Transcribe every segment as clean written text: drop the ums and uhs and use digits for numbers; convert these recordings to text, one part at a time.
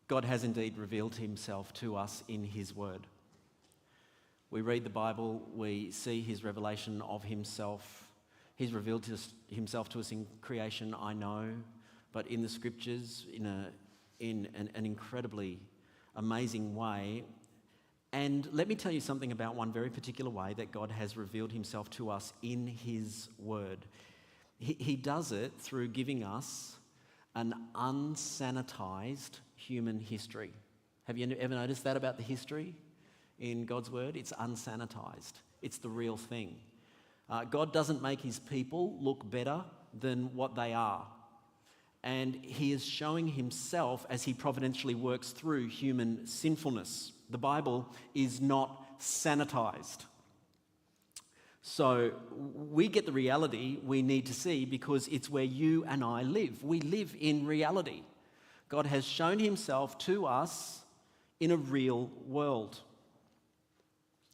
God has indeed revealed himself to us in his word. We read the Bible, we see his revelation of himself. He's revealed himself to us in creation, I know, but in the scriptures in an incredibly amazing way. And let me tell you something about one very particular way that God has revealed himself to us in his word. He does it through giving us an unsanitized human history. Have you ever noticed that about the history in God's word? It's unsanitized. It's the real thing. God doesn't make his people look better than what they are. And he is showing himself as he providentially works through human sinfulness. The Bible is not sanitized. So we get the reality we need to see because it's where you and I live. We live in reality. God has shown himself to us in a real world.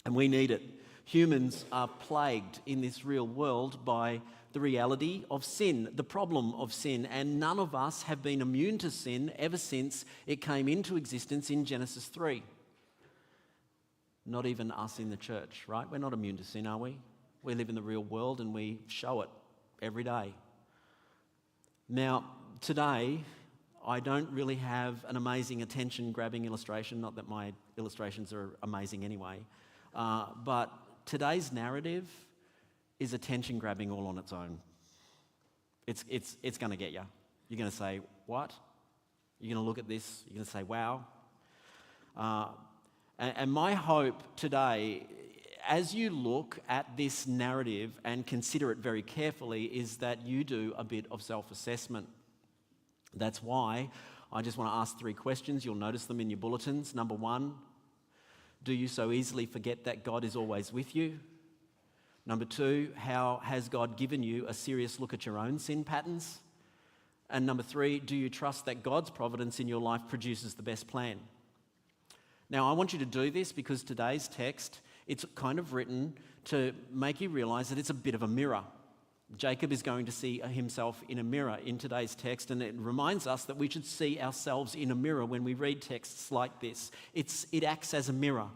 And we need it. Humans are plagued in this real world by the reality of sin, the problem of sin, and none of us have been immune to sin ever since it came into existence in Genesis 3. Not even us in the church, right? We're not immune to sin, are we? We live in the real world and we show it every day. Now, today, I don't really have an amazing attention-grabbing illustration, not that my illustrations are amazing anyway, but today's narrative is attention-grabbing all on its own. It's going to get you. You're going to say, what? You're going to look at this, you're going to say, wow. And my hope today, as you look at this narrative and consider it very carefully, is that you do a bit of self-assessment. That's why I just want to ask 3 questions. You'll notice them in your bulletins. Number 1, do you so easily forget that God is always with you? Number 2, how has God given you a serious look at your own sin patterns? And number 3, do you trust that God's providence in your life produces the best plan? Now, I want you to do this because today's text, it's kind of written to make you realize that it's a bit of a mirror. Jacob is going to see himself in a mirror in today's text, and it reminds us that we should see ourselves in a mirror when we read texts like this. It acts as a mirror.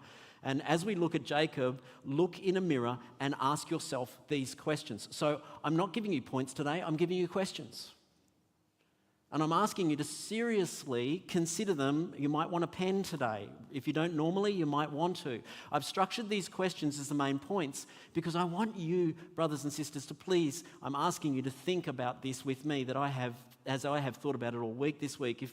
And as we look at Jacob, look in a mirror and ask yourself these questions. So I'm not giving you points today, I'm giving you questions. And I'm asking you to seriously consider them. You might want a pen today. If you don't normally, you might want to. I've structured these questions as the main points because I want you, brothers and sisters, to please, I'm asking you to think about this with me as I have thought about it all week this week.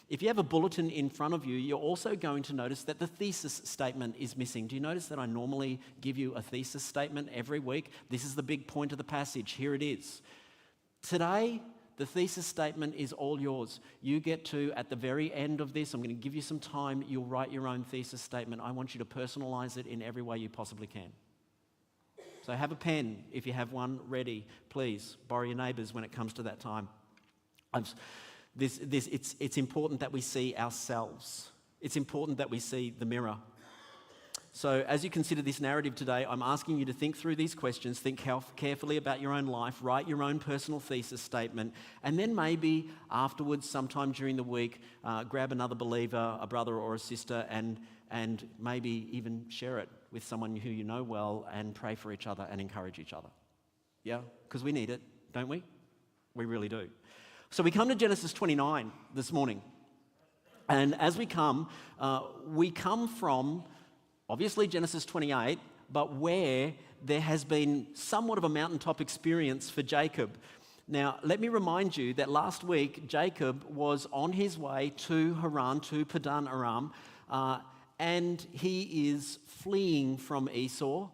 If you have a bulletin in front of you, you're also going to notice that the thesis statement is missing. Do you notice that I normally give you a thesis statement every week? This is the big point of the passage. Here it is. Today, the thesis statement is all yours. You get to, at the very end of this, I'm going to give you some time, you'll write your own thesis statement. I want you to personalize it in every way you possibly can. So have a pen, if you have one, ready. Please, borrow your neighbours when it comes to that time. It's important that we see ourselves. It's important that we see the mirror. So as you consider this narrative today, I'm asking you to think through these questions, think carefully about your own life, write your own personal thesis statement, and then maybe afterwards, sometime during the week, grab another believer, a brother or a sister, and maybe even share it with someone who you know well and pray for each other and encourage each other. Yeah? Because we need it, don't we? We really do. So we come to Genesis 29 this morning. And as we come from obviously Genesis 28, but where there has been somewhat of a mountaintop experience for Jacob. Now, let me remind you that last week, Jacob was on his way to Haran, to Padan Aram, and he is fleeing from Esau.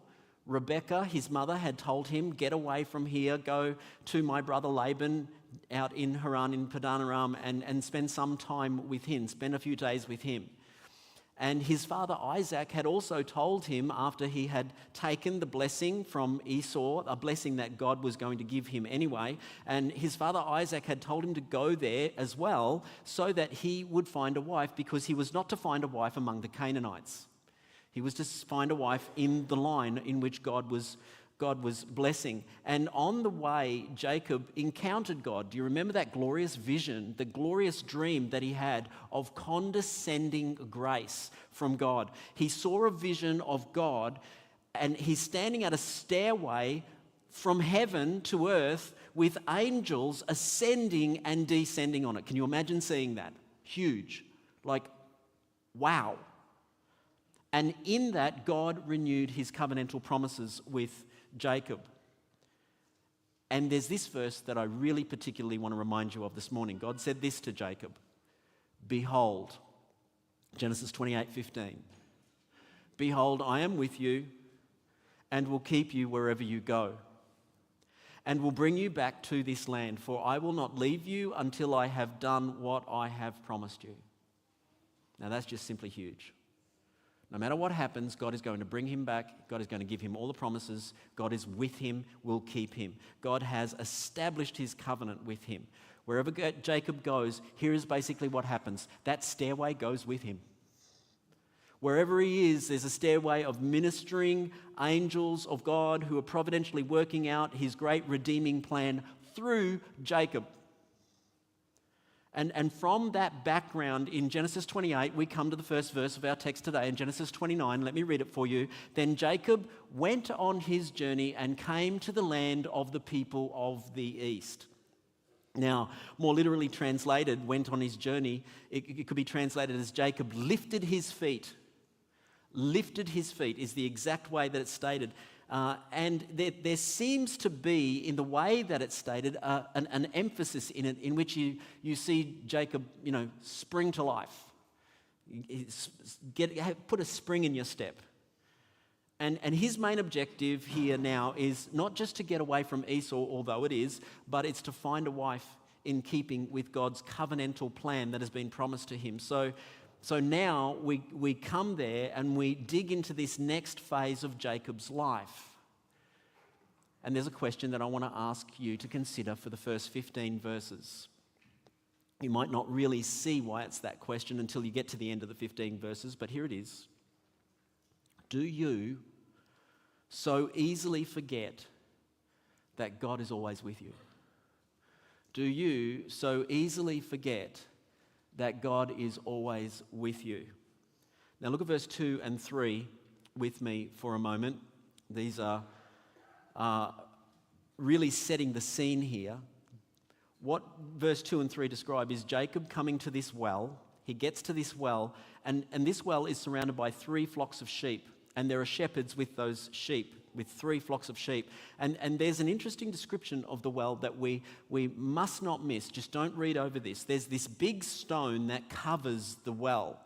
Rebekah, his mother, had told him, get away from here, go to my brother Laban out in Haran, in Padan Aram, and spend some time with him, spend a few days with him. And his father Isaac had also told him, after he had taken the blessing from Esau, a blessing that God was going to give him anyway, and his father Isaac had told him to go there as well so that he would find a wife, because he was not to find a wife among the Canaanites. He was to find a wife in the line in which God was God was blessing. And on the way, Jacob encountered God. Do you remember that glorious vision, the glorious dream that he had of condescending grace from God? He saw a vision of God, and he's standing at a stairway from heaven to earth with angels ascending and descending on it. Can you imagine seeing that? Huge. Like, wow. And in that, God renewed his covenantal promises with Jacob. And there's this verse that I really particularly want to remind you of this morning. God said this to Jacob, "Behold," Genesis 28:15, "Behold, I am with you and will keep you wherever you go, and will bring you back to this land, for I will not leave you until I have done what I have promised you." Now that's just simply huge. No matter what happens, God is going to bring him back. God is going to give him all the promises. God is with him, will keep him. God has established his covenant with him. Wherever Jacob goes, here is basically what happens. That stairway goes with him. Wherever he is, there's a stairway of ministering angels of God who are providentially working out his great redeeming plan through Jacob. And from that background in Genesis 28, we come to the first verse of our text today in Genesis 29. Let me read it for you. "Then Jacob went on his journey and came to the land of the people of the east." Now, more literally translated, went on his journey, it could be translated as Jacob lifted his feet. Lifted his feet is the exact way that it's stated. And there seems to be, in the way that it's stated, an emphasis in it in which you see Jacob, spring to life. Put a spring in your step. And his main objective here now is not just to get away from Esau, although it is, but it's to find a wife in keeping with God's covenantal plan that has been promised to him. So now we come there and we dig into this next phase of Jacob's life. And there's a question that I want to ask you to consider for the first 15 verses. You might not really see why it's that question until you get to the end of the 15 verses, but here it is. Do you so easily forget that God is always with you? Do you so easily forget that God is always with you? Now look at verse 2 and 3 with me for a moment. These are really setting the scene here. What verse 2 and 3 describe is Jacob coming to this well. He gets to this well, and this well is surrounded by 3 flocks of sheep. And there are shepherds with those sheep, with 3 flocks of sheep. And there's an interesting description of the well that we must not miss. Just don't read over this. There's this big stone that covers the well,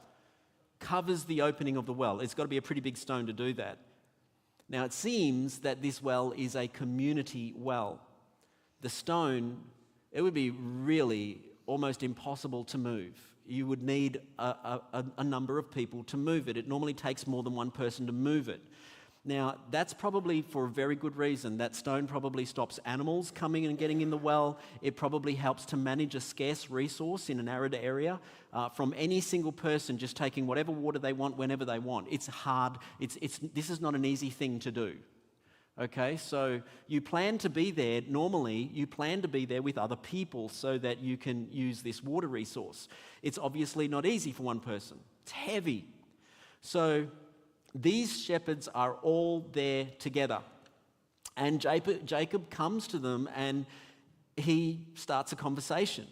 covers the opening of the well. It's got to be a pretty big stone to do that. Now, it seems that this well is a community well. The stone, it would be really almost impossible to move. You would need a number of people to move it. It normally takes more than one person to move it. Now, that's probably for a very good reason. That stone probably stops animals coming and getting in the well. It probably helps to manage a scarce resource in an arid area from any single person just taking whatever water they want whenever they want. It's hard. This is not an easy thing to do. Okay, so you plan to be there, normally you plan to be there with other people so that you can use this water resource. It's obviously not easy for one person. It's heavy. So these shepherds are all there together. And Jacob comes to them and he starts a conversation.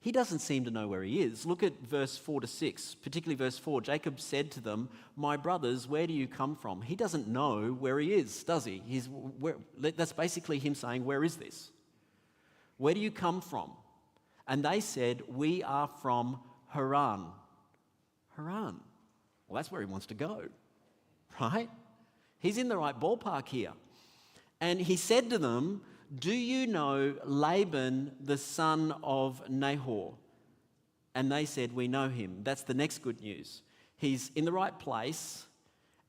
He doesn't seem to know where he is. Look at verse 4 to 6, particularly verse 4. Jacob said to them, "My brothers, where do you come from?" He doesn't know where he is, does he? That's basically him saying, "Where is this? Where do you come from?" And they said, "We are from Haran." Haran. Well, that's where he wants to go, right? He's in the right ballpark here. And he said to them, "Do you know Laban, the son of Nahor?" And they said, "We know him." That's the next good news. He's in the right place,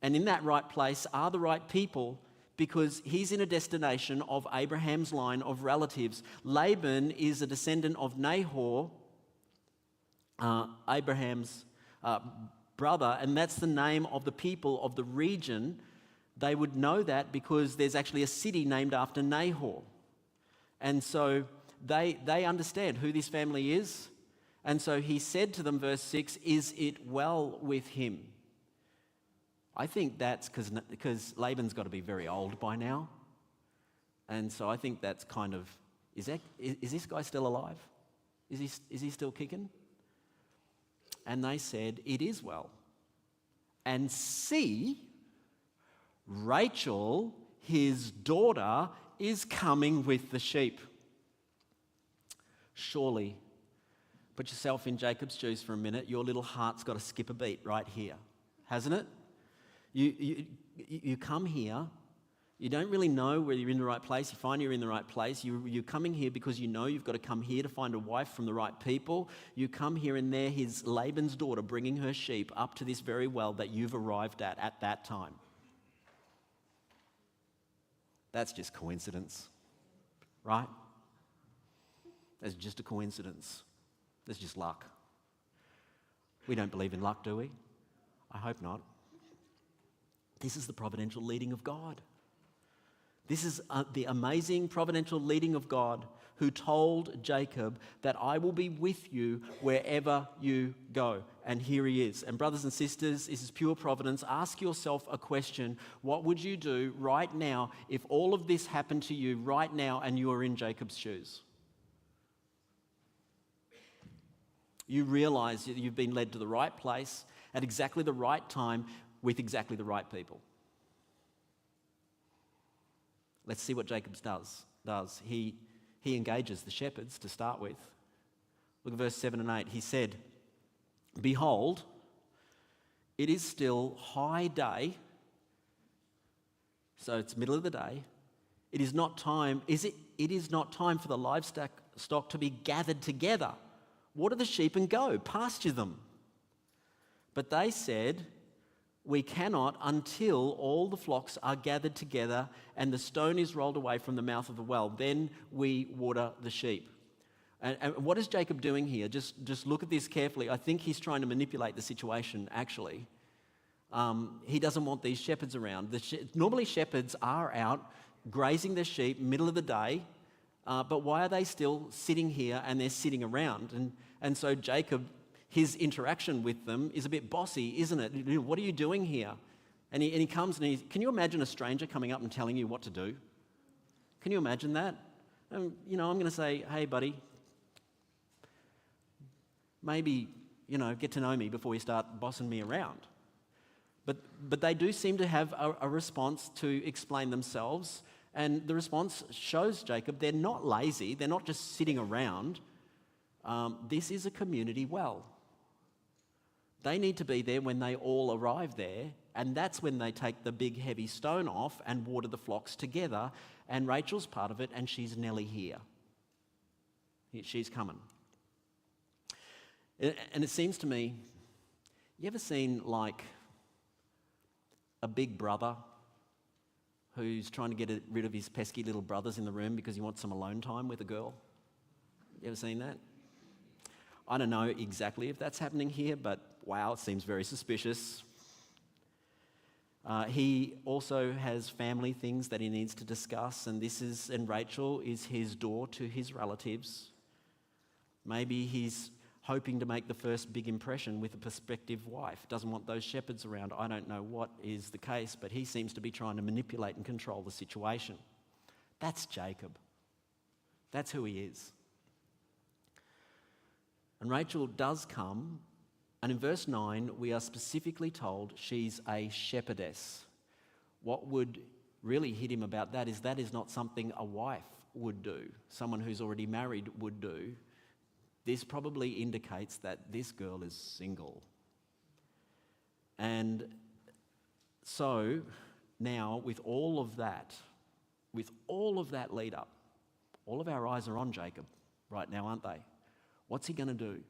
and in that right place are the right people, because he's in a destination of Abraham's line of relatives. Laban is a descendant of Nahor, Abraham's brother, and that's the name of the people of the region they would know that because there's actually a city named after Nahor. And so they understand who this family is. And so he said to them, verse 6, "Is it well with him?" I think that's because Laban's got to be very old by now. And so I think that's kind of, is this guy still alive? Is he still kicking? And they said, "It is well. And see, Rachel, his daughter, is coming with the sheep." Surely, put yourself in Jacob's shoes for a minute, your little heart's got to skip a beat right here, hasn't it? You come here, you don't really know whether you're in the right place, you find you're in the right place, you're coming here because you know you've got to come here to find a wife from the right people. You come here and there is Laban's daughter bringing her sheep up to this very well that you've arrived at that time. That's just coincidence, right? That's just a coincidence. That's just luck. We don't believe in luck, do we? I hope not. This is the providential leading of God. This is the amazing providential leading of God who told Jacob that I will be with you wherever you go. And here he is. And brothers and sisters, this is pure providence. Ask yourself a question. What would you do right now if all of this happened to you right now and you were in Jacob's shoes? You realize that you've been led to the right place at exactly the right time with exactly the right people. Let's see what Jacob does. He engages the shepherds to start with. Look at verse 7 and 8. He said, "Behold, it is still high day." So it's middle of the day. It is not time for the livestock to be gathered together. Water the sheep and go, pasture them. But they said, "We cannot until all the flocks are gathered together and the stone is rolled away from the mouth of the well. Then we water the sheep." And what is Jacob doing here? Just look at this carefully. I think he's trying to manipulate the situation, actually. He doesn't want these shepherds around. Normally shepherds are out grazing their sheep middle of the day, but why are they still sitting here and they're sitting around? And so Jacob, his interaction with them is a bit bossy, isn't it? "What are you doing here?" And he comes and can you imagine a stranger coming up and telling you what to do? Can you imagine that? I'm going to say, "Hey, buddy, maybe, get to know me before you start bossing me around." But they do seem to have a response to explain themselves. And the response shows Jacob they're not lazy. They're not just sitting around. This is a community well. They need to be there when they all arrive there, and that's when they take the big heavy stone off and water the flocks together, and Rachel's part of it, and she's nearly here. She's coming. And it seems to me, you ever seen like a big brother who's trying to get rid of his pesky little brothers in the room because he wants some alone time with a girl? You ever seen that? I don't know exactly if that's happening here, but wow, it seems very suspicious. He also has family things that he needs to discuss, and Rachel is his door to his relatives. Maybe he's hoping to make the first big impression with a prospective wife. Doesn't want those shepherds around. I don't know what is the case, but he seems to be trying to manipulate and control the situation. That's Jacob. That's who he is. And Rachel does come, and in verse 9, we are specifically told she's a shepherdess. What would really hit him about that is not something a wife would do, someone who's already married would do. This probably indicates that this girl is single. And so now with all of that lead up, all of our eyes are on Jacob right now, aren't they? What's he going to do?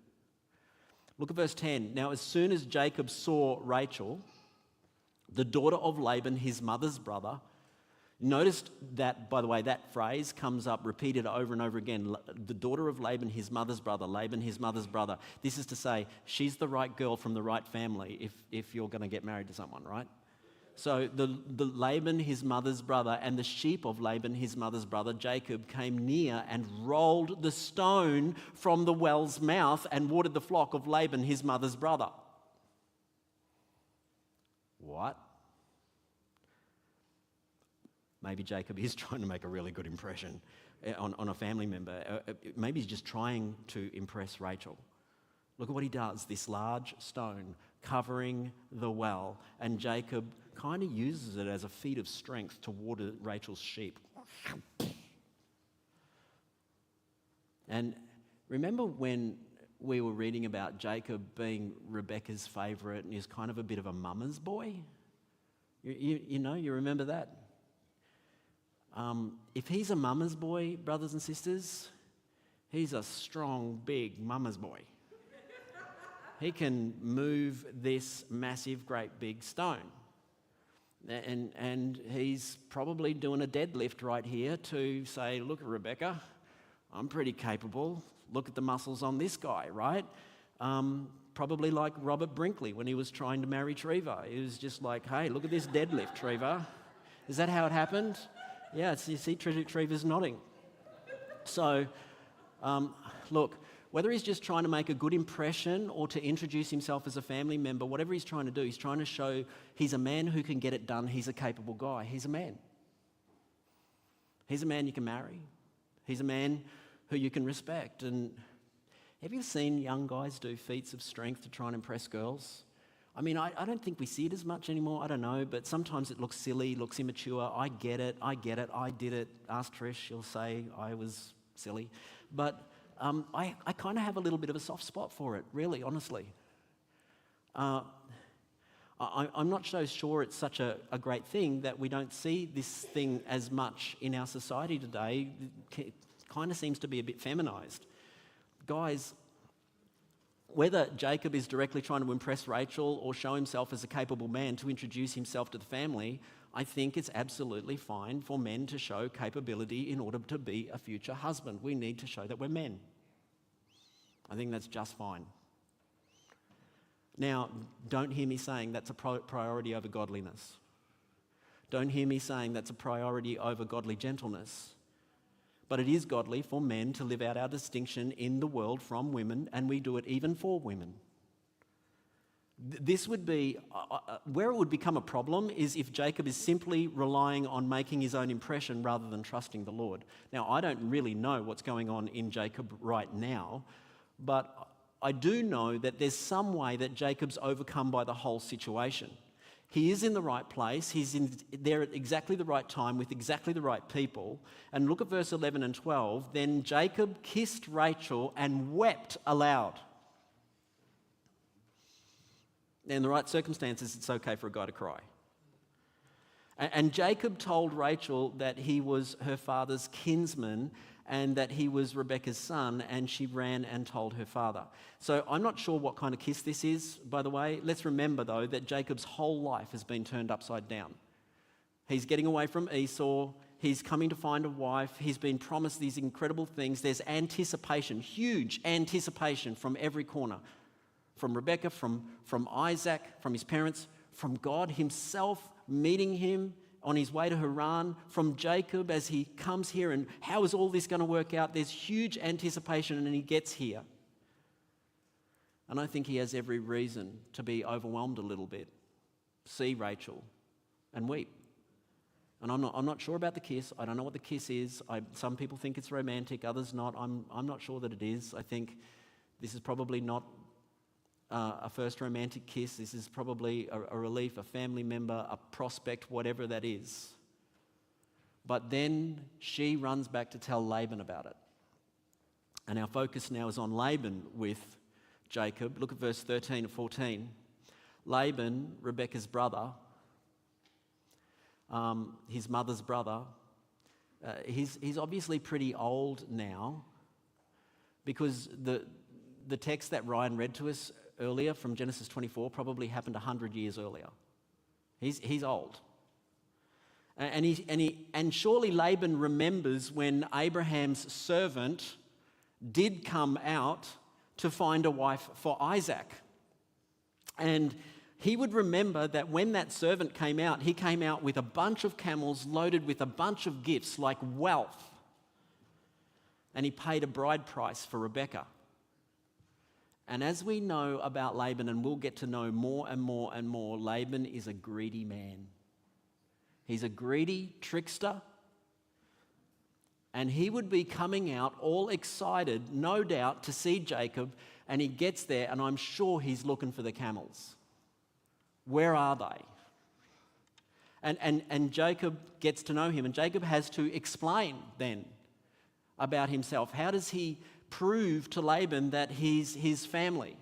Look at verse 10. Now, as soon as Jacob saw Rachel, the daughter of Laban, his mother's brother, noticed that, by the way, that phrase comes up repeated over and over again. The daughter of Laban, his mother's brother. Laban, his mother's brother. This is to say, she's the right girl from the right family if you're going to get married to someone, right? So the Laban, his mother's brother, and the sheep of Laban, his mother's brother, Jacob, came near and rolled the stone from the well's mouth and watered the flock of Laban, his mother's brother. What? Maybe Jacob is trying to make a really good impression on a family member. Maybe he's just trying to impress Rachel. Look at what he does, this large stone covering the well, and Jacob kind of uses it as a feat of strength to water Rachel's sheep. And remember when we were reading about Jacob being Rebecca's favourite and he's kind of a bit of a mama's boy? You remember that? If he's a mama's boy, brothers and sisters, he's a strong, big mama's boy. He can move this massive, great, big stone. And he's probably doing a deadlift right here to say, look, Rebecca, I'm pretty capable. Look at the muscles on this guy, right? Probably like Robert Brinkley when he was trying to marry Treva. He was just like, hey, look at this deadlift, Treva. Is that how it happened? Yeah, you see Trevor's nodding. So, look, whether he's just trying to make a good impression or to introduce himself as a family member, whatever he's trying to do, he's trying to show he's a man who can get it done. He's a capable guy. He's a man. He's a man you can marry. He's a man who you can respect. And have you seen young guys do feats of strength to try and impress girls? I mean, I don't think we see it as much anymore. I don't know, but sometimes it looks silly, looks immature. I get it. I did it. Ask Trish, she'll say I was silly. But I kind of have a little bit of a soft spot for it, really, honestly. I'm not so sure it's such a great thing that we don't see this thing as much in our society today. It kind of seems to be a bit feminized. Guys, whether Jacob is directly trying to impress Rachel or show himself as a capable man to introduce himself to the family, I think it's absolutely fine for men to show capability in order to be a future husband. We need to show that we're men. I think that's just fine. Now, don't hear me saying that's a priority over godliness. Don't hear me saying that's a priority over godly gentleness. But it is godly for men to live out our distinction in the world from women, and we do it even for women. This would be, where it would become a problem is if Jacob is simply relying on making his own impression rather than trusting the Lord. Now, I don't really know what's going on in Jacob right now, but I do know that there's some way that Jacob's overcome by the whole situation. He is in the right place. He's there at exactly the right time with exactly the right people. And look at verse 11 and 12. Then Jacob kissed Rachel and wept aloud. In the right circumstances, it's okay for a guy to cry. And Jacob told Rachel that he was her father's kinsman and that he was Rebekah's son, and she ran and told her father. So I'm not sure what kind of kiss this is, by the way. Let's remember, though, that Jacob's whole life has been turned upside down. He's getting away from Esau. He's coming to find a wife. He's been promised these incredible things. There's anticipation, huge anticipation from every corner. From Rebekah, from Isaac, from his parents, from God himself meeting him on his way to Haran, from Jacob as he comes here, and how is all this going to work out? There's huge anticipation, and he gets here. And I think he has every reason to be overwhelmed a little bit, see Rachel, and weep. And I'm not sure about the kiss. I don't know what the kiss is. Some people think it's romantic, others not. I'm not sure that it is. I think this is probably not a first romantic kiss. This is probably a relief, a family member, a prospect, whatever that is. But then she runs back to tell Laban about it. And our focus now is on Laban with Jacob. Look at verse 13 and 14. Laban, Rebekah's brother, his mother's brother, he's obviously pretty old now, because the text that Ryan read to us earlier from Genesis 24 probably happened 100 years earlier. He's old. And surely Laban remembers when Abraham's servant did come out to find a wife for Isaac. And he would remember that when that servant came out, he came out with a bunch of camels loaded with a bunch of gifts like wealth. And he paid a bride price for Rebekah. And as we know about Laban, and we'll get to know more and more and more, Laban is a greedy man. He's a greedy trickster. And he would be coming out all excited, no doubt, to see Jacob. And he gets there, and I'm sure he's looking for the camels. Where are they? And Jacob gets to know him. And Jacob has to explain then about himself. How does he prove to Laban that he's his family?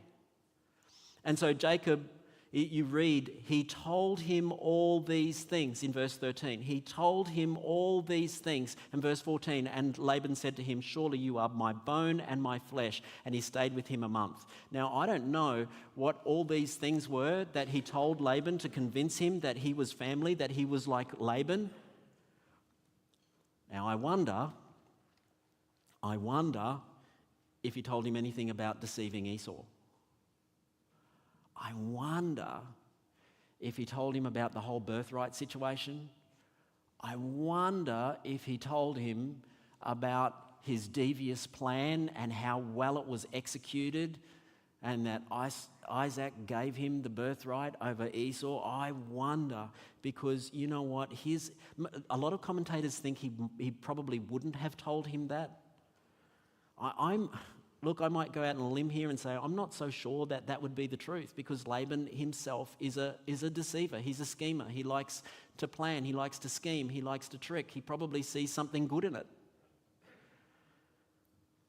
And so Jacob, you read, he told him all these things in verse 13. He told him all these things in verse 14. And Laban said to him, surely you are my bone and my flesh. And he stayed with him a month. Now, I don't know what all these things were that he told Laban to convince him that he was family, that he was like Laban. Now, I wonder if he told him anything about deceiving Esau. I wonder if he told him about the whole birthright situation. I wonder if he told him about his devious plan and how well it was executed, and that Isaac gave him the birthright over Esau. I wonder, because you know what? A lot of commentators think he probably wouldn't have told him that. Look, I might go out on a limb here and say I'm not so sure that would be the truth, because Laban himself is a deceiver. He's a schemer. He likes to plan. He likes to scheme. He likes to trick. He probably sees something good in it.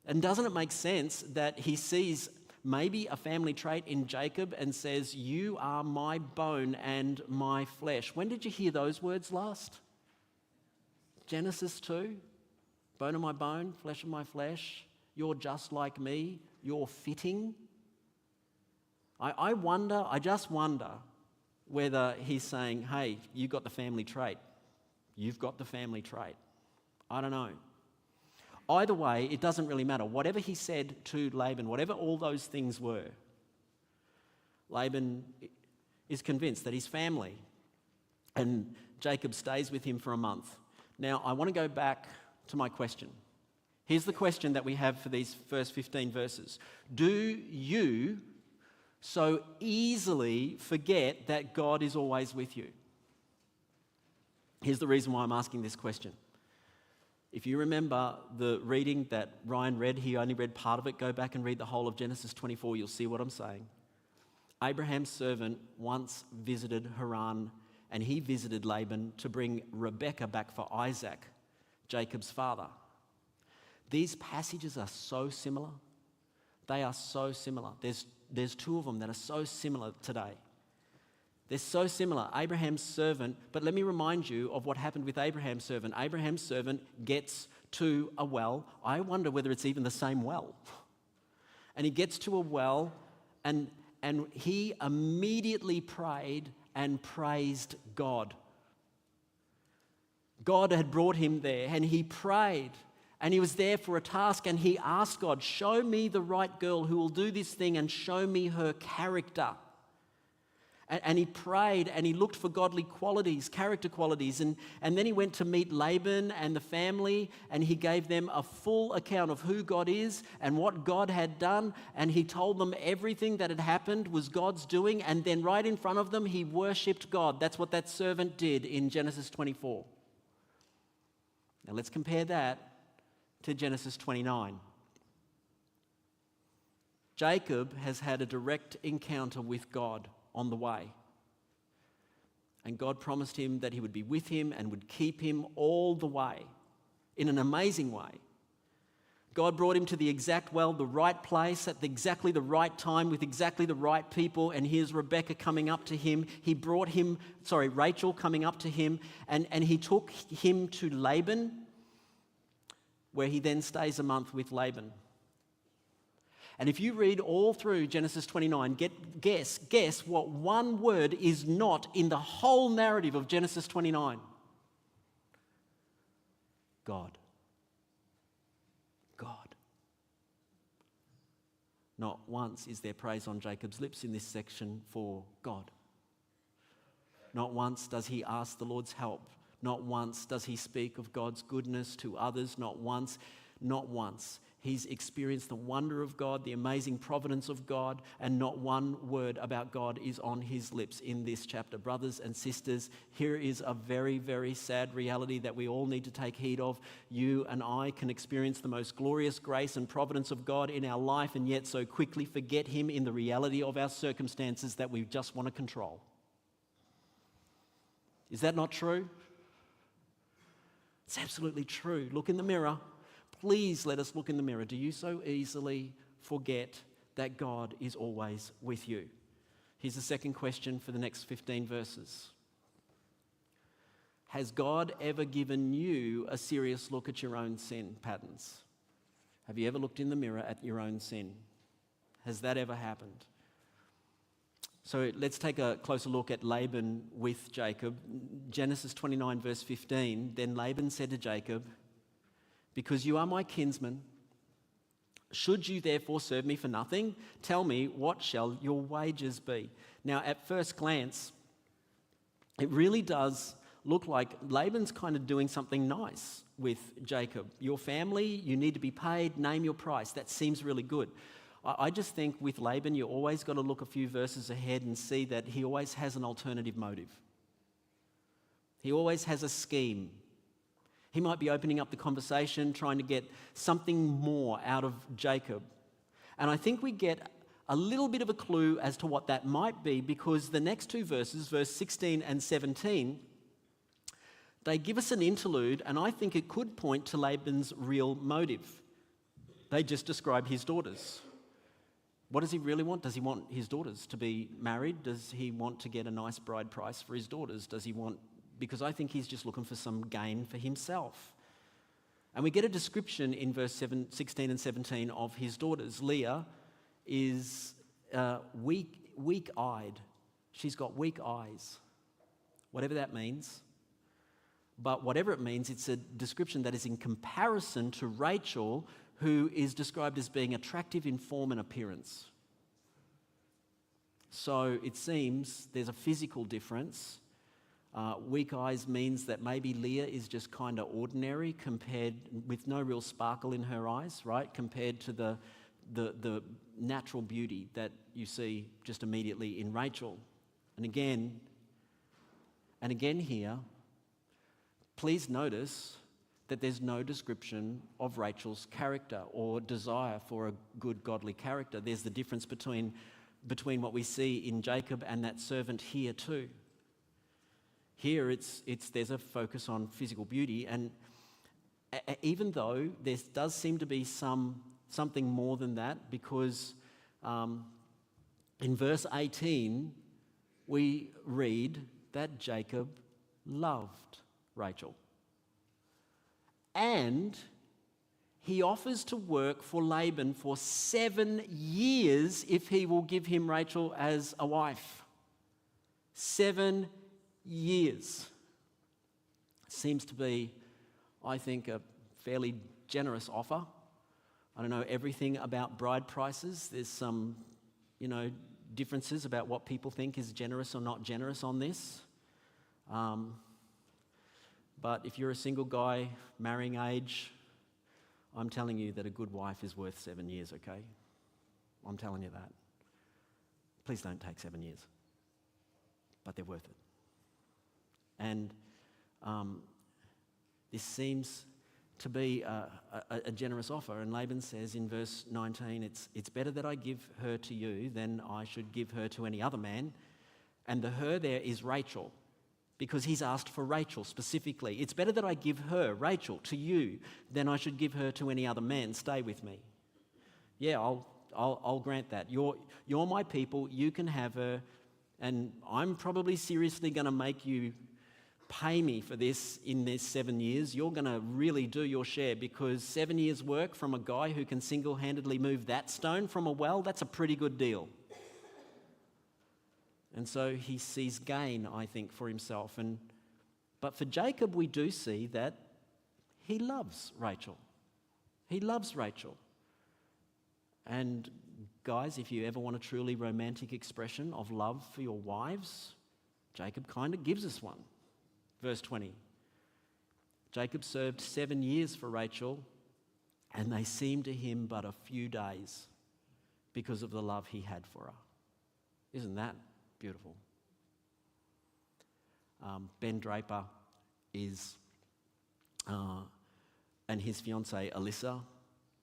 And doesn't it make sense that he sees maybe a family trait in Jacob and says, you are my bone and my flesh? When did you hear those words last? Genesis 2? Bone of my bone, flesh of my flesh. You're just like me. You're fitting. I just wonder whether he's saying, hey, you got the family trait. You've got the family trait. I don't know. Either way, it doesn't really matter. Whatever he said to Laban, whatever all those things were, Laban is convinced that he's family. And Jacob stays with him for a month. Now, I want to go back to my question. Here's the question that we have for these first 15 verses. Do you so easily forget that God is always with you? Here's the reason why I'm asking this question. If you remember the reading that Ryan read, he only read part of it. Go back and read the whole of Genesis 24. You'll see what I'm saying. Abraham's servant once visited Haran, and he visited Laban to bring Rebekah back for Isaac, Jacob's father. These passages are so similar. They are so similar. There's two of them that are so similar today. They're so similar. Abraham's servant, but let me remind you of what happened with Abraham's servant. Abraham's servant gets to a well. I wonder whether it's even the same well. And he gets to a well, and he immediately prayed and praised God. God had brought him there, and he prayed. And he was there for a task, and he asked God, show me the right girl who will do this thing and show me her character. And he prayed, and he looked for godly qualities, character qualities. And then he went to meet Laban and the family, and he gave them a full account of who God is and what God had done. And he told them everything that had happened was God's doing. And then right in front of them, he worshipped God. That's what that servant did in Genesis 24. Now let's compare that to Genesis 29. Jacob has had a direct encounter with God on the way. And God promised him that he would be with him and would keep him all the way in an amazing way. God brought him to the exact well, the right place, at exactly the right time with exactly the right people. And here's Rebekah coming up to him. Rachel coming up to him, and he took him to Laban, where he then stays a month with Laban. And if you read all through Genesis 29, guess what one word is not in the whole narrative of Genesis 29? God. God. Not once is there praise on Jacob's lips in this section for God. Not once does he ask the Lord's help. Not once does he speak of God's goodness to others. Not once. He's experienced the wonder of God, the amazing providence of God, and not one word about God is on his lips in this chapter. Brothers and sisters, here is a very, very sad reality that we all need to take heed of. You and I can experience the most glorious grace and providence of God in our life and yet so quickly forget him in the reality of our circumstances that we just want to control. Is that not true? It's absolutely true. Look in the mirror. Please let us look in the mirror. Do you so easily forget that God is always with you? Here's the second question for the next 15 verses. Has God ever given you a serious look at your own sin patterns? Have you ever looked in the mirror at your own sin? Has that ever happened? So let's take a closer look at Laban with Jacob. Genesis 29 verse 15, then Laban said to Jacob, because you are my kinsman, should you therefore serve me for nothing? Tell me, what shall your wages be? Now, at first glance, it really does look like Laban's kind of doing something nice with Jacob. Your family, you need to be paid, name your price. That seems really good. I just think with Laban, you always got to look a few verses ahead and see that he always has an alternative motive. He always has a scheme. He might be opening up the conversation, trying to get something more out of Jacob. And I think we get a little bit of a clue as to what that might be because the next two verses, verse 16 and 17, they give us an interlude, and I think it could point to Laban's real motive. They just describe his daughters. What does he really want? Does he want his daughters to be married? Does he want to get a nice bride price for his daughters? Does he want... Because I think he's just looking for some gain for himself. And we get a description in verse 16 and 17 of his daughters. Leah is weak-eyed. She's got weak eyes, whatever that means. But whatever it means, it's a description that is in comparison to Rachel, who is described as being attractive in form and appearance. So it seems there's a physical difference. Weak eyes means that maybe Leah is just kind of ordinary compared with no real sparkle in her eyes, right? Compared to the natural beauty that you see just immediately in Rachel. And again here, please notice that there's no description of Rachel's character or desire for a good godly character. There's the difference between what we see in Jacob and that servant here too. Here there's a focus on physical beauty, and even though there does seem to be something more than that, because in verse 18 we read that Jacob loved Rachel. And he offers to work for Laban for 7 years if he will give him Rachel as a wife. 7 years. Seems to be, I think, a fairly generous offer. I don't know everything about bride prices. There's some, differences about what people think is generous or not generous on this. But if you're a single guy, marrying age, I'm telling you that a good wife is worth 7 years, okay? I'm telling you that. Please don't take 7 years. But they're worth it. And this seems to be a generous offer. And Laban says in verse 19, it's better that I give her to you than I should give her to any other man. And the her there is Rachel, because he's asked for Rachel specifically. It's better that I give her, Rachel, to you than I should give her to any other man. Stay with me. Yeah, I'll grant that. You're my people. You can have her. And I'm probably seriously going to make you pay me for this in this 7 years. You're going to really do your share, because 7 years' work from a guy who can single-handedly move that stone from a well, that's a pretty good deal. And so he sees gain, I think, for himself. But for Jacob, we do see that he loves Rachel. He loves Rachel. And guys, if you ever want a truly romantic expression of love for your wives, Jacob kind of gives us one. Verse 20. Jacob served 7 years for Rachel, and they seemed to him but a few days because of the love he had for her. Isn't that beautiful? Ben Draper and his fiancée Alyssa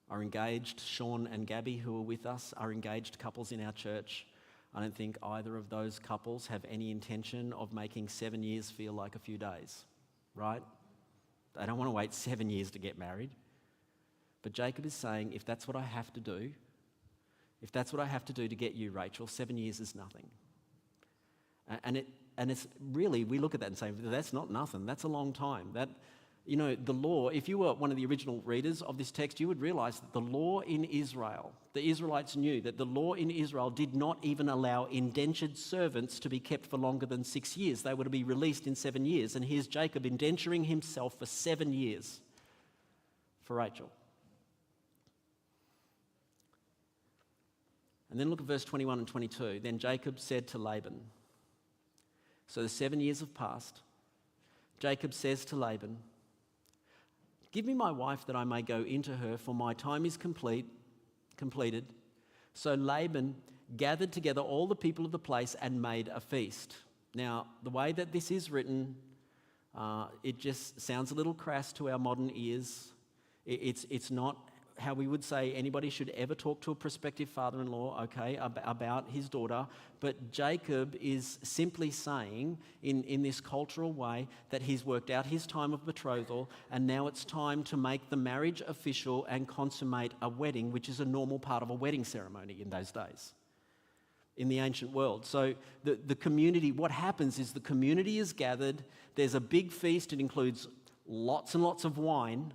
are engaged. Sean and Gabby, who are with us, are engaged couples in our church. I don't think either of those couples have any intention of making 7 years feel like a few days, right? They don't want to wait 7 years to get married. But Jacob is saying, if that's what I have to do, if that's what I have to do to get you, Rachel, 7 years is nothing. And it's really, we look at that and say, that's not nothing, that's a long time. That, you know, the law, if you were one of the original readers of this text, you would realize that the law in Israel, the Israelites knew that the law in Israel did not even allow indentured servants to be kept for longer than 6 years. They were to be released in 7 years. And here's Jacob indenturing himself for 7 years for Rachel. And then look at verse 21 and 22. Then Jacob said to Laban, so the 7 years have passed. Jacob says to Laban, give me my wife that I may go into her, for my time is completed. So Laban gathered together all the people of the place and made a feast. Now, the way that this is written, it just sounds a little crass to our modern ears. It's not how we would say anybody should ever talk to a prospective father-in-law, okay, about his daughter. But Jacob is simply saying, in this cultural way, that he's worked out his time of betrothal, and now it's time to make the marriage official and consummate a wedding, which is a normal part of a wedding ceremony in those days, in the ancient world. So the community, what happens is the community is gathered, there's a big feast, it includes lots and lots of wine.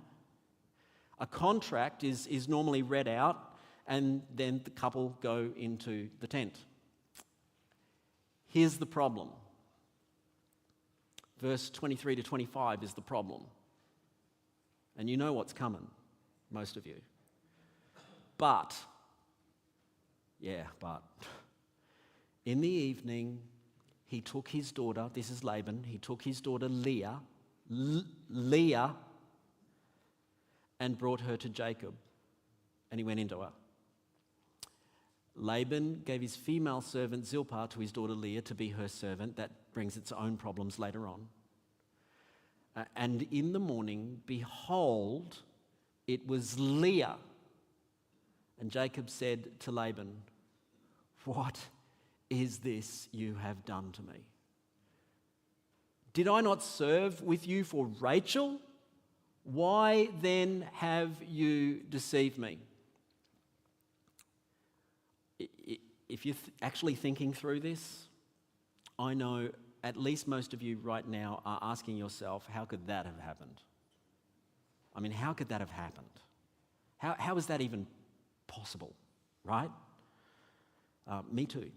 A contract is normally read out, and then the couple go into the tent. Here's the problem. Verse 23 to 25 is the problem. And you know what's coming, most of you. But, in the evening, he took his daughter, this is Laban, he took his daughter Leah, and brought her to Jacob, and he went into her. Laban gave his female servant Zilpah to his daughter Leah to be her servant. That brings its own problems later on. And in the morning, behold, it was Leah. And Jacob said to Laban, what is this you have done to me? Did I not serve with you for Rachel? Why then have you deceived me? If you're actually thinking through this, I know at least most of you right now are asking yourself, how could that have happened? I mean, how could that have happened? How is that even possible, right? Me too.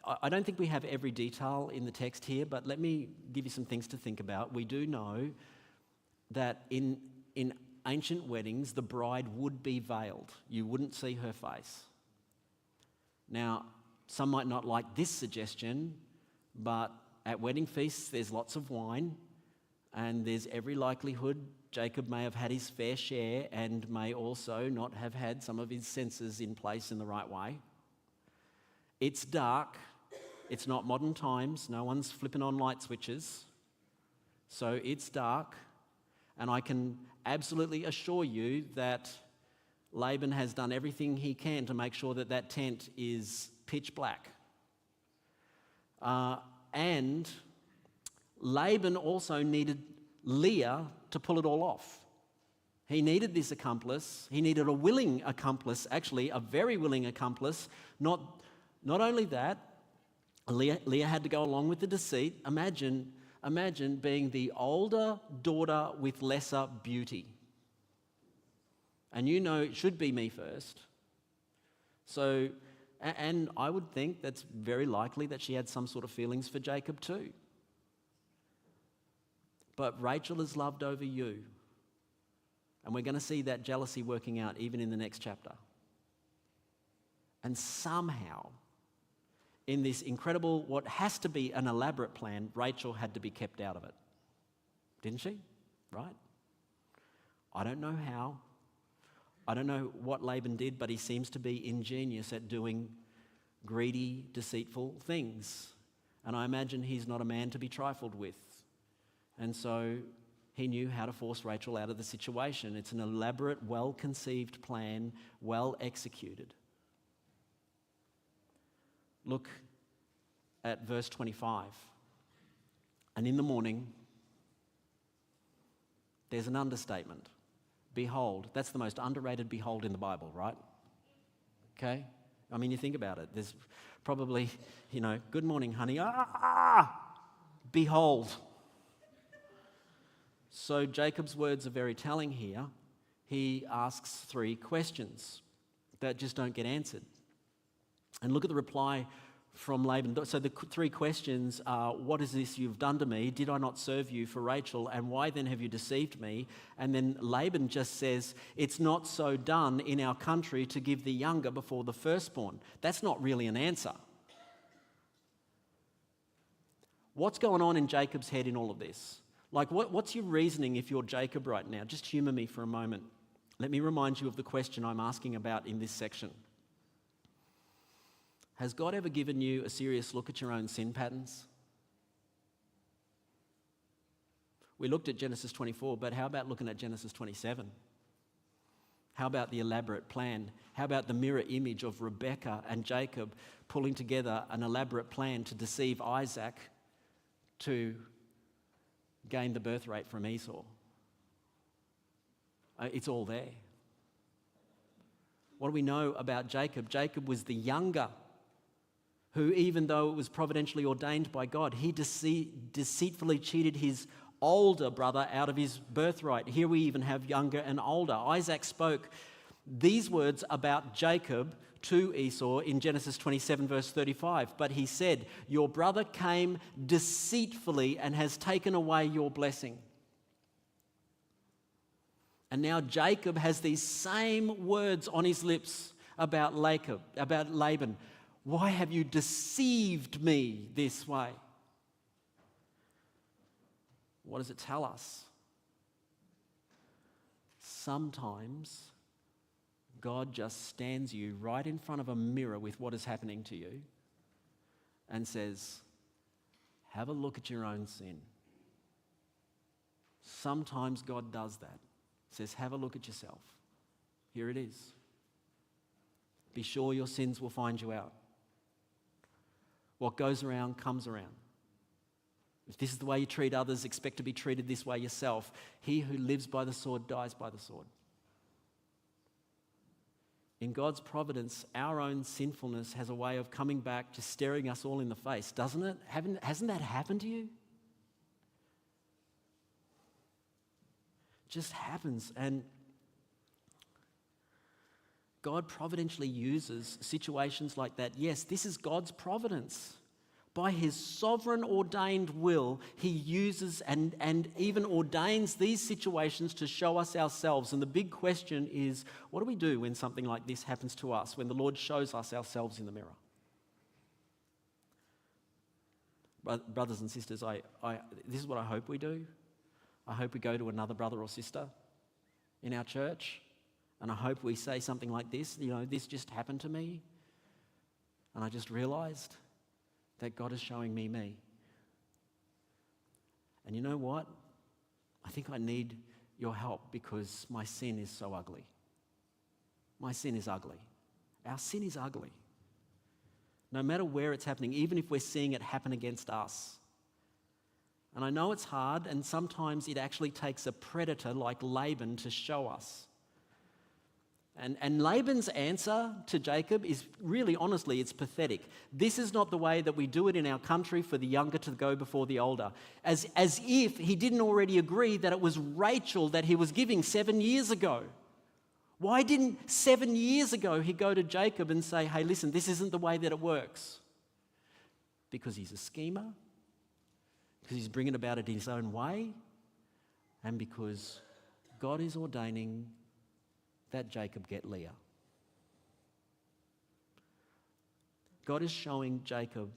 I don't think we have every detail in the text here, but let me give you some things to think about. We do know that in ancient weddings, the bride would be veiled. You wouldn't see her face. Now, some might not like this suggestion, but at wedding feasts, there's lots of wine, and there's every likelihood Jacob may have had his fair share and may also not have had some of his senses in place in the right way. It's dark. It's not modern times. No one's flipping on light switches. So it's dark. And I can absolutely assure you that Laban has done everything he can to make sure that that tent is pitch black. And Laban also needed Leah to pull it all off. He needed this accomplice. He needed a willing accomplice, actually, a very willing accomplice. Not only that, Leah had to go along with the deceit. Imagine being the older daughter with lesser beauty. And you know it should be me first. So, and I would think that's very likely that she had some sort of feelings for Jacob too. But Rachel is loved over you. And we're going to see that jealousy working out even in the next chapter. And somehow, in this incredible, what has to be an elaborate plan, Rachel had to be kept out of it. Didn't she? Right? I don't know how. I don't know what Laban did, but he seems to be ingenious at doing greedy, deceitful things. And I imagine he's not a man to be trifled with. And so he knew how to force Rachel out of the situation. It's an elaborate, well-conceived plan, well executed. Look at verse 25. And in the morning, there's an understatement. Behold, that's the most underrated behold in the Bible, right? Okay? I mean, you think about it. There's probably, good morning, honey. Behold. So Jacob's words are very telling here. He asks 3 questions that just don't get answered. And look at the reply from Laban. So the 3 questions are, what is this you've done to me? Did I not serve you for Rachel? And why then have you deceived me? And then Laban just says, it's not so done in our country to give the younger before the firstborn. That's not really an answer. What's going on in Jacob's head in all of this? Like, what's your reasoning if you're Jacob right now? Just humour me for a moment. Let me remind you of the question I'm asking about in this section. Has God ever given you a serious look at your own sin patterns? We looked at Genesis 24, but how about looking at Genesis 27? How about the elaborate plan? How about the mirror image of Rebekah and Jacob pulling together an elaborate plan to deceive Isaac to gain the birth rate from Esau? It's all there. What do we know about Jacob? Jacob was the younger, who, even though it was providentially ordained by God, he deceitfully cheated his older brother out of his birthright. Here we even have younger and older. Isaac spoke these words about Jacob to Esau in Genesis 27 verse 35. But he said, your brother came deceitfully and has taken away your blessing. And now Jacob has these same words on his lips about Laban. Why have you deceived me this way? What does it tell us? Sometimes God just stands you right in front of a mirror with what is happening to you and says, have a look at your own sin. Sometimes God does that. Says, have a look at yourself. Here it is. Be sure your sins will find you out. What goes around comes around. If this is the way you treat others, expect to be treated this way yourself. He who lives by the sword dies by the sword. In God's providence, our own sinfulness has a way of coming back, just staring us all in the face, doesn't it? Hasn't that happened to you? Just happens. And God providentially uses situations like that. Yes, this is God's providence. By his sovereign ordained will, he uses and even ordains these situations to show us ourselves. And the big question is, what do we do when something like this happens to us, when the Lord shows us ourselves in the mirror? Brothers and sisters, this is what I hope we do. I hope we go to another brother or sister in our church, and I hope we say something like this, this just happened to me, and I just realized that God is showing me. And you know what? I think I need your help because my sin is so ugly. My sin is ugly. Our sin is ugly. No matter where it's happening, even if we're seeing it happen against us. And I know it's hard, and sometimes it actually takes a predator like Laban to show us. And Laban's answer to Jacob is really, honestly, it's pathetic. This is not the way that we do it in our country for the younger to go before the older. As if he didn't already agree that it was Rachel that he was giving 7 years ago. Why didn't 7 years ago he go to Jacob and say, hey, listen, this isn't the way that it works? Because he's a schemer, because he's bringing about it in his own way, and because God is ordaining that Jacob get Leah. God is showing Jacob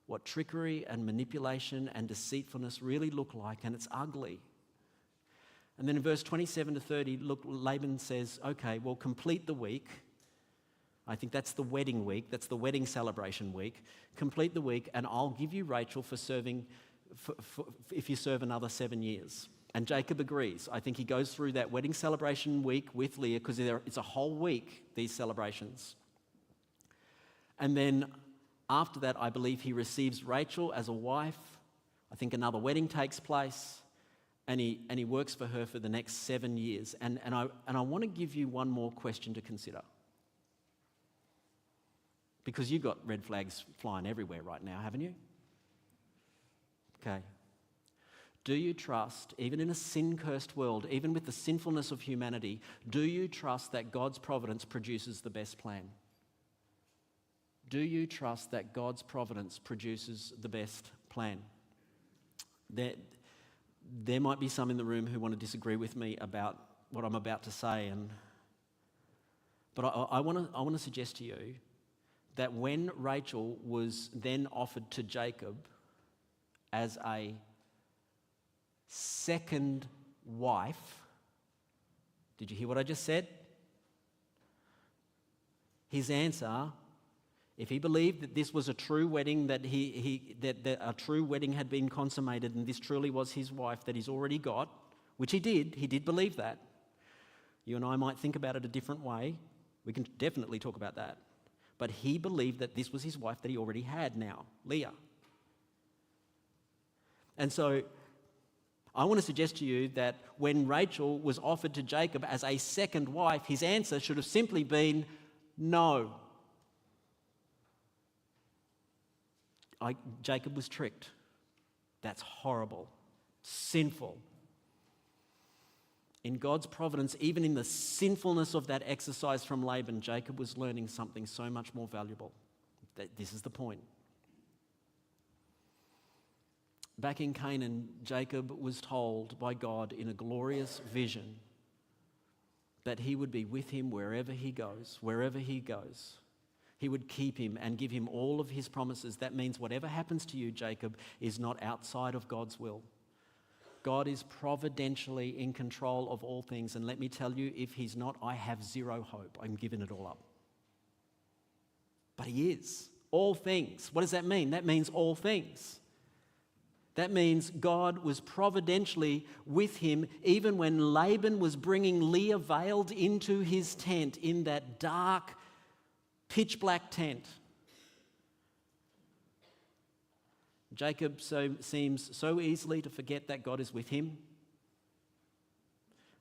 what trickery and manipulation and deceitfulness really look like, and it's ugly. And then in verse 27 to 30, look, Laban says, okay, well, complete the week. I think that's the wedding week. That's the wedding celebration week. Complete the week, and I'll give you Rachel for serving, if you serve another 7 years. And Jacob agrees. I think he goes through that wedding celebration week with Leah, because it's a whole week, these celebrations. And then after that, I believe he receives Rachel as a wife. I think another wedding takes place, and he works for her for the next 7 years. And I want to give you one more question to consider, because you've got red flags flying everywhere right now, haven't you? Okay. Do you trust, even in a sin-cursed world, even with the sinfulness of humanity, do you trust that God's providence produces the best plan? Do you trust that God's providence produces the best plan? There might be some in the room who want to disagree with me about what I'm about to say, but I want to suggest to you that when Rachel was then offered to Jacob as a second wife, did you hear what I just said? His answer, if he believed that this was a true wedding, that a true wedding had been consummated and this truly was his wife that he's already got, which he did believe that. You and I might think about it a different way. We can definitely talk about that. But he believed that this was his wife that he already had now, Leah. And so I want to suggest to you that when Rachel was offered to Jacob as a second wife, his answer should have simply been no. Jacob was tricked. That's horrible, sinful. In God's providence, even in the sinfulness of that exercise from Laban, Jacob was learning something so much more valuable. This is the point. Back in Canaan, Jacob was told by God in a glorious vision that he would be with him wherever he goes, wherever he goes. He would keep him and give him all of his promises. That means whatever happens to you, Jacob, is not outside of God's will. God is providentially in control of all things. And let me tell you, if he's not, I have zero hope. I'm giving it all up. But he is. All things. What does that mean? That means all things. That means God was providentially with him even when Laban was bringing Leah veiled into his tent in that dark, pitch black tent. Jacob seems so easily to forget that God is with him.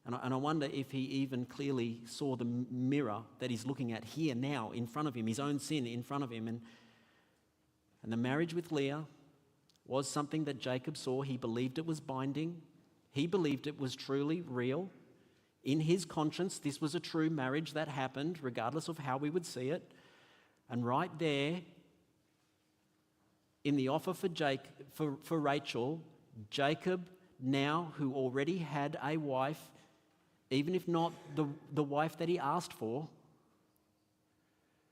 And I wonder if he even clearly saw the mirror that he's looking at here now in front of him, his own sin in front of him. And the marriage with Leah was something that Jacob saw. He believed it was binding. He believed it was truly real. In his conscience, this was a true marriage that happened, regardless of how we would see it. And right there, in the offer for Rachel, Jacob, now who already had a wife, even if not the wife that he asked for.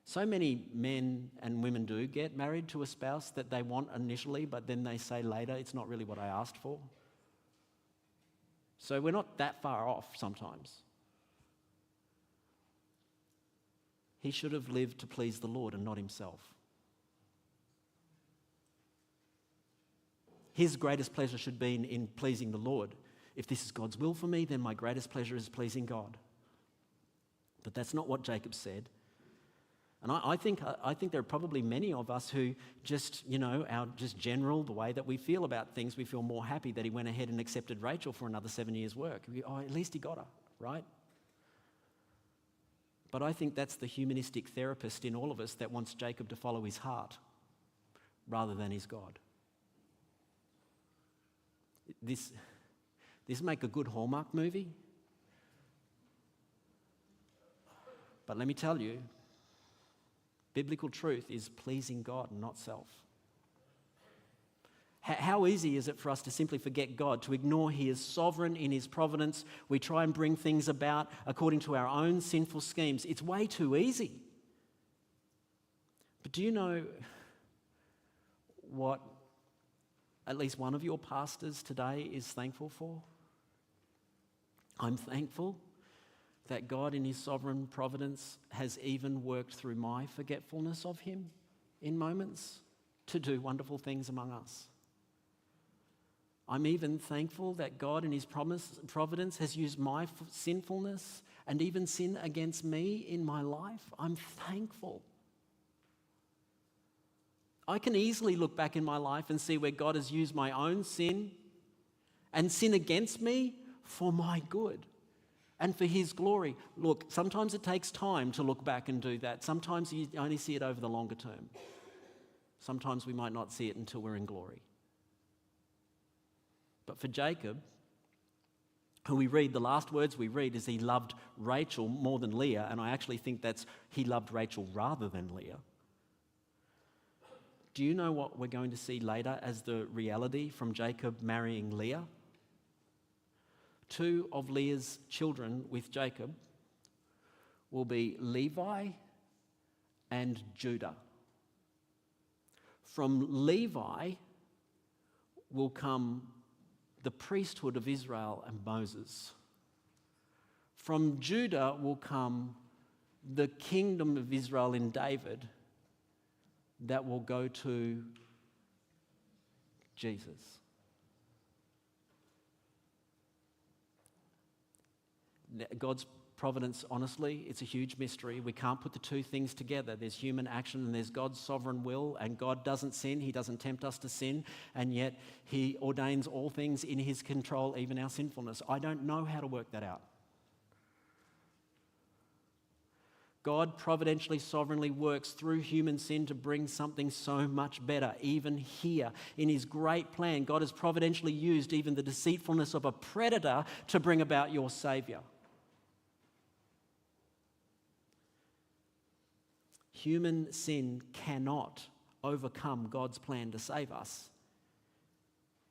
So many men and women do get married to a spouse that they want initially, but then they say later, it's not really what I asked for. So we're not that far off sometimes. He should have lived to please the Lord and not himself. His greatest pleasure should be in pleasing the Lord. If this is God's will for me, then my greatest pleasure is pleasing God. But that's not what Jacob said. And I think there are probably many of us who just, our just general, the way that we feel about things, we feel more happy that he went ahead and accepted Rachel for another 7 years' work. At least he got her, right? But I think that's the humanistic therapist in all of us that wants Jacob to follow his heart rather than his God. This make a good Hallmark movie. But let me tell you, biblical truth is pleasing God and not self. How easy is it for us to simply forget God, to ignore He is sovereign in His providence? We try and bring things about according to our own sinful schemes. It's way too easy. But do you know what at least one of your pastors today is thankful for? I'm thankful that God in his sovereign providence has even worked through my forgetfulness of him in moments to do wonderful things among us. I'm even thankful that God in his providence has used my sinfulness and even sin against me in my life. I'm thankful. I can easily look back in my life and see where God has used my own sin and sin against me for my good and for his glory. Look, sometimes it takes time to look back and do that. Sometimes you only see it over the longer term. Sometimes we might not see it until we're in glory. But for Jacob, who we read, the last words we read is he loved Rachel more than Leah, and I actually think that's he loved Rachel rather than Leah. Do you know what we're going to see later as the reality from Jacob marrying Leah? 2 of Leah's children with Jacob will be Levi and Judah. From Levi will come the priesthood of Israel and Moses. From Judah will come the kingdom of Israel in David that will go to Jesus. God's providence, honestly, it's a huge mystery. We can't put the two things together. There's human action and there's God's sovereign will, and God doesn't sin. He doesn't tempt us to sin, and yet he ordains all things in his control, even our sinfulness. I don't know how to work that out. God providentially, sovereignly works through human sin to bring something so much better, even here. In his great plan, God has providentially used even the deceitfulness of a predator to bring about your Saviour. Human sin cannot overcome God's plan to save us.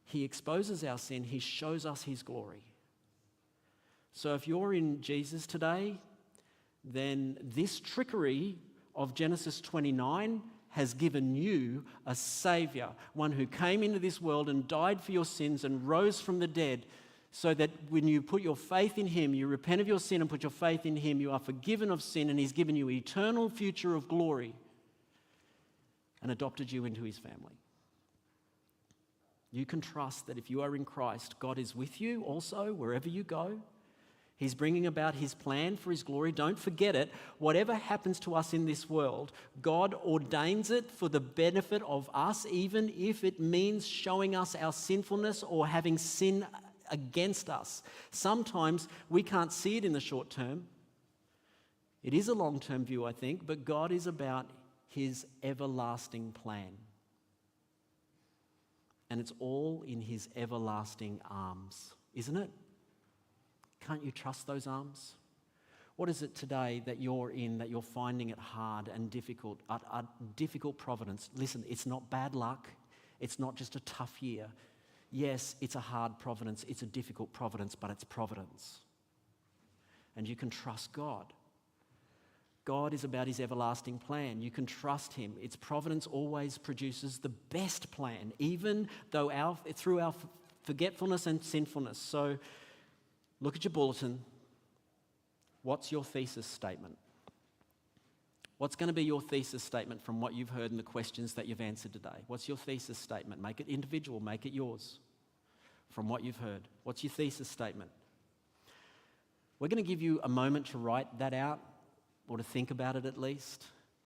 He exposes our sin, he shows us his glory. So if you're in Jesus today, then this trickery of Genesis 29 has given you a Saviour, one who came into this world and died for your sins and rose from the dead, so that when you put your faith in him, you repent of your sin and put your faith in him, you are forgiven of sin, and he's given you an eternal future of glory and adopted you into his family. You can trust that if you are in Christ, God is with you also wherever you go. He's bringing about his plan for his glory. Don't forget it. Whatever happens to us in this world, God ordains it for the benefit of us, even if it means showing us our sinfulness or having sin against us. Sometimes we can't see it in the short term. It is a long-term view, I think, but God is about his everlasting plan. And it's all in his everlasting arms, isn't it? Can't you trust those arms? What is it today that you're in, that you're finding it hard and difficult, a difficult providence? Listen, it's not bad luck. It's not just a tough year. Yes, it's a hard providence. It's a difficult providence, but it's providence. And you can trust God. God is about his everlasting plan. You can trust him. Its providence always produces the best plan, even though through our forgetfulness and sinfulness. So look at your bulletin. What's your thesis statement? What's going to be your thesis statement from what you've heard and the questions that you've answered today? What's your thesis statement? Make it individual, make it yours from what you've heard. What's your thesis statement? We're going to give you a moment to write that out or to think about it at least.